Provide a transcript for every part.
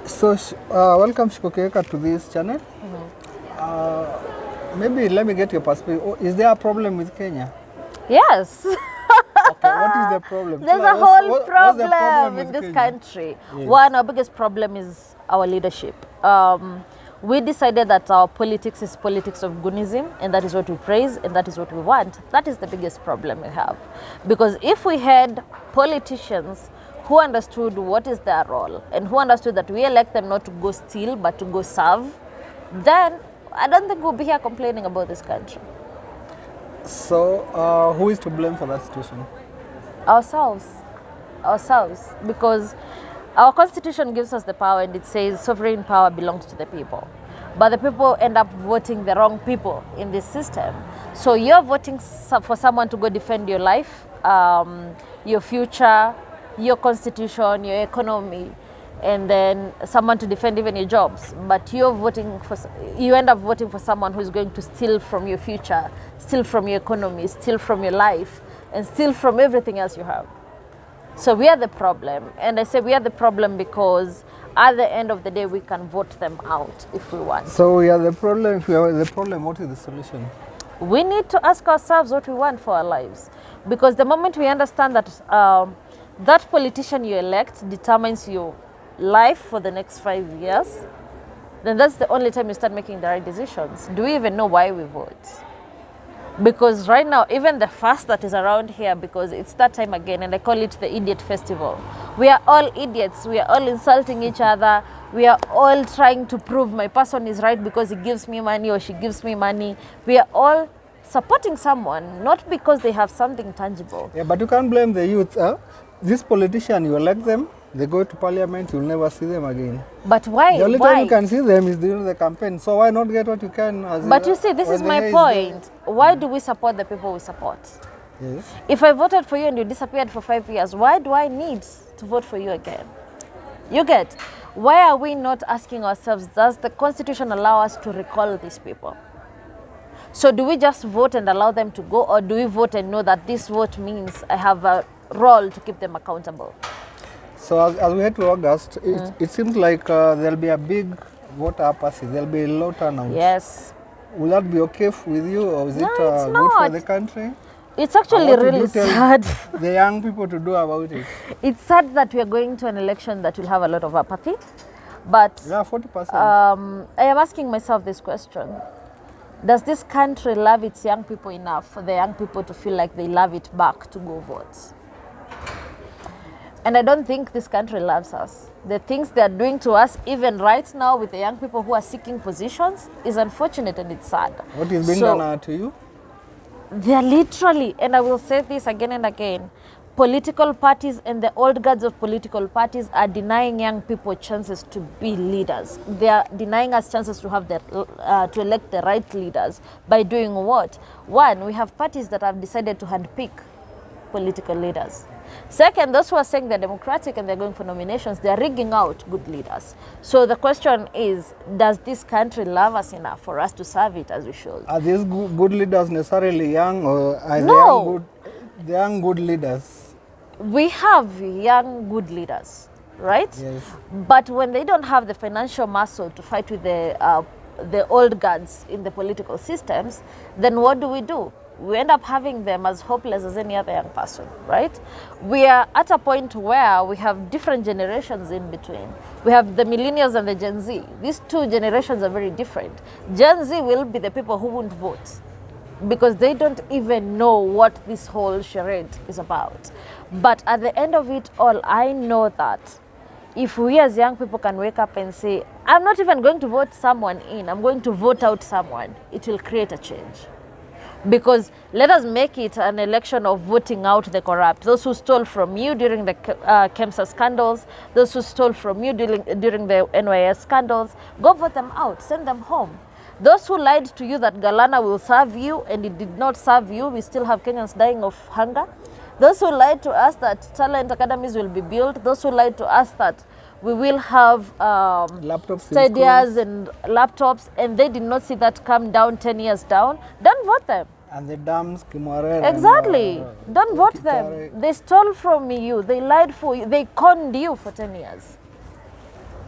So, welcome Shikoh Kihika to this channel. Maybe let me get your perspective. Oh, is there a problem with Kenya? Yes. Okay, what is the problem? There's Tell a us, whole what's the problem in with this Kenya? country. Yes. One, our biggest problem is our leadership. We decided that our politics is politics of goonism, and that is what we praise, and that is what we want. That is the biggest problem we have. Because if we had politicians who understood what is their role, and who understood that we elect them not to go steal, but to go serve, then I don't think we'll be here complaining about this country. So, who is to blame for that situation? Ourselves, because our constitution gives us the power, and it says sovereign power belongs to the people, but the people end up voting the wrong people in this system. So you're voting for someone to go defend your life, your future, your constitution, your economy, and then someone to defend even your jobs, but you end up voting for someone who's going to steal from your future, steal from your economy, steal from your life, and steal from everything else you have. So we are the problem, and I say we are the problem because at the end of the day we can vote them out if we want. So we are the problem. If we are the problem, what is the solution? We need to ask ourselves what we want for our lives, because the moment we understand that that politician you elect determines your life for the next 5 years, then that's the only time you start making the right decisions. Do we even know why we vote? Because right now, even the fast that is around here, because it's that time again, and I call it the idiot festival. We are all idiots. We are all insulting each other. We are all trying to prove my person is right because he gives me money or she gives me money. We are all supporting someone, not because they have something tangible. Yeah, but you can't blame the youth. This politician, you elect them, they go to parliament, you'll never see them again. But why? The only time you can see them is during the campaign. So why not get what you can? But you see, this is my point. Why do we support the people we support? Yes. If I voted for you and you disappeared for 5 years, why do I need to vote for you again? You get? Why are we not asking ourselves, does the Constitution allow us to recall these people? So do we just vote and allow them to go, or do we vote and know that this vote means I have a role to keep them accountable? So as we head to August, it seems like there'll be a big voter apathy. There'll be a low turnout. Yes. Will that be okay with you, or is No, it it's good not. for the country? It's actually What would really you tell sad. the young people to do about it? It's sad that we are going to an election that will have a lot of apathy. But Yeah, 40%. I am asking myself this question. Does this country love its young people enough for the young people to feel like they love it back to go vote? And I don't think this country loves us. The things they are doing to us, even right now with the young people who are seeking positions, is unfortunate and it's sad. What is being done to you? They are literally, and I will say this again and again, political parties and the old guards of political parties are denying young people chances to be leaders. They are denying us chances to have to elect the right leaders by doing what? One, we have parties that have decided to handpick political leaders. Second, those who are saying they're democratic and they're going for nominations, they're rigging out good leaders. So the question is, does this country love us enough for us to serve it as we should? Are these good leaders necessarily young, or are No. the young good leaders? We have young good leaders, right? Yes. But when they don't have the financial muscle to fight with the old guards in the political systems, then what do? We end up having them as hopeless as any other young person, right? We are at a point where we have different generations in between. We have the millennials and the Gen Z. These two generations are very different. Gen Z will be the people who won't vote because they don't even know what this whole charade is about. But at the end of it all, I know that if we as young people can wake up and say, I'm not even going to vote someone in, I'm going to vote out someone, it will create a change. Because let us make it an election of voting out the corrupt. Those who stole from you during the KEMSA scandals, those who stole from you during the NYS scandals, go vote them out, send them home. Those who lied to you that Galana will serve you and it did not serve you, we still have Kenyans dying of hunger. Those who lied to us that talent academies will be built, those who lied to us that we will have stadiums and laptops, and they did not see that come down 10 years down, don't vote them. And the dams, Kimare. Exactly. Don't vote them. They stole from you. They lied for you. They conned you for 10 years.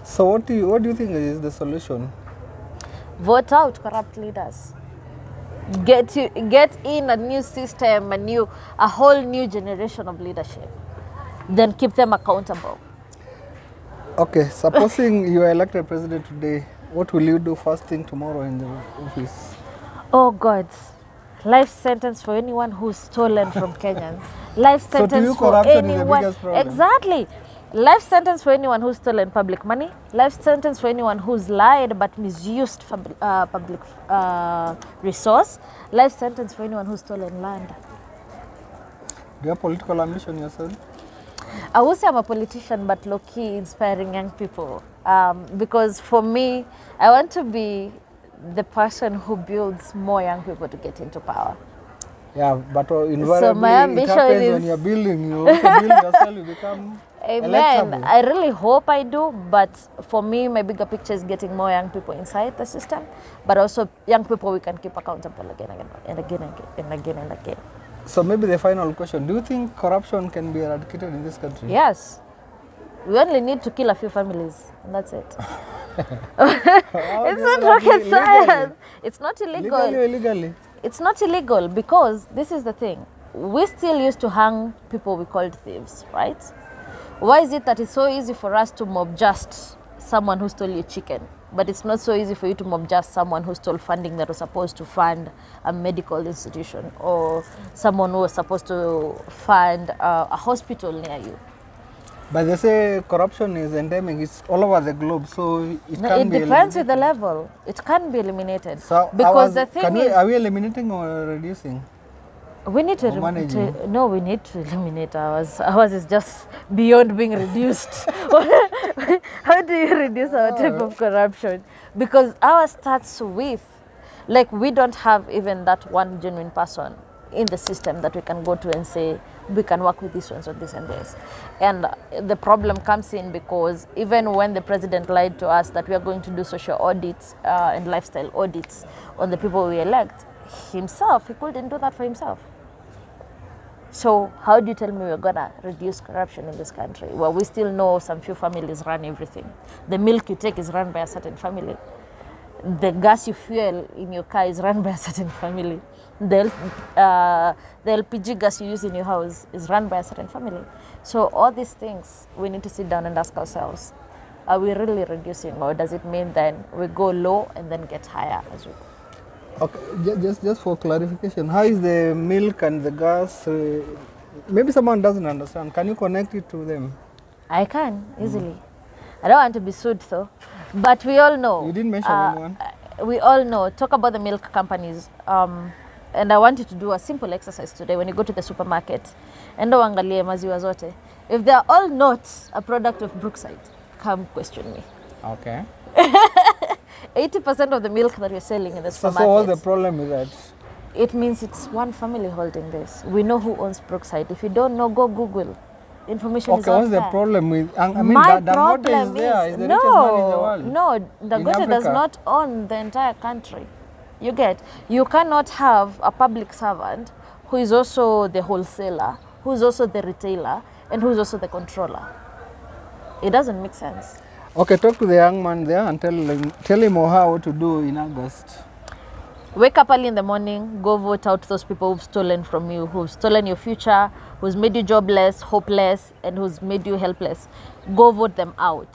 So what do you think is the solution? Vote out corrupt leaders. Get in a new system, a whole new generation of leadership. Then keep them accountable. Okay, supposing you are elected president today, what will you do first thing tomorrow in the office? Oh God, life sentence for anyone who's stolen from Kenyans. Life So to sentence you, for corruption is the anyone. biggest problem? Exactly. Life sentence for anyone who's stolen public money. Life sentence for anyone who's lied but misused public resource. Life sentence for anyone who's stolen land. Do you have political ambition yourself? I would say I'm a politician, but low-key inspiring young people. Because for me, I want to be the person who builds more young people to get into power. Yeah, but invariably my ambition it happens is- when you're building. You also build yourself, you become Amen. electable. I really hope I do, but for me, my bigger picture is getting more young people inside the system, but also young people we can keep accountable again and again and again and again. So maybe the final question, do you think corruption can be eradicated in this country? Yes. We only need to kill a few families, and that's it. It's not rocket science. It's not illegal. Legally or illegally? It's not illegal because this is the thing. We still used to hang people we called thieves, right? Why is it that it's so easy for us to mob just someone who stole your chicken, but it's not so easy for you to mob just someone who stole funding that was supposed to fund a medical institution or someone who was supposed to fund a hospital near you? But they say corruption is endemic. It's all over the globe, so it No, can it be depends with eliminated. the level. It can be eliminated. So because the thing is, are we eliminating or reducing? we need to, or managing? no, we need to eliminate ours. Ours is just beyond being reduced. How do you reduce our type of corruption? Because ours starts with, like, we don't have even that one genuine person in the system that we can go to and say, we can work with this ones on this and this. And the problem comes in because even when the president lied to us that we are going to do social audits and lifestyle audits on the people we elect, himself, he couldn't do that for himself. So how do you tell me we're gonna reduce corruption in this country? Well, we still know some few families run everything. The milk you take is run by a certain family. The gas you fuel in your car is run by a certain family. The LPG gas you use in your house is run by a certain family. So all these things, we need to sit down and ask ourselves, are we really reducing, or does it mean then we go low and then get higher as well? Okay, just for clarification, how is the milk and the gas? Maybe someone doesn't understand. Can you connect it to them? I can, easily. I don't want to be sued though, but we all know. You didn't mention anyone. We all know, talk about the milk companies. And I want you to do a simple exercise today when you go to the supermarket. Enda uangalie maziwa zote. If they are all not a product of Brookside, come question me. Okay. 80% of the milk that we're selling in the So supermarket, what's the problem with that? it means it's one family holding this. We know who owns Brookside. If you don't know, go Google. Information is Okay, out what's the there. problem with? I mean, My Dangote is problem there. Is the richest man in the world. no, Dangote does Africa. not own the entire country. You cannot have a public servant who is also the wholesaler, who is also the retailer, and who is also the controller. It doesn't make sense. Okay, talk to the young man there and tell him or her what to do in August. Wake up early in the morning, go vote out those people who've stolen from you, who've stolen your future, who's made you jobless, hopeless, and who's made you helpless. Go vote them out.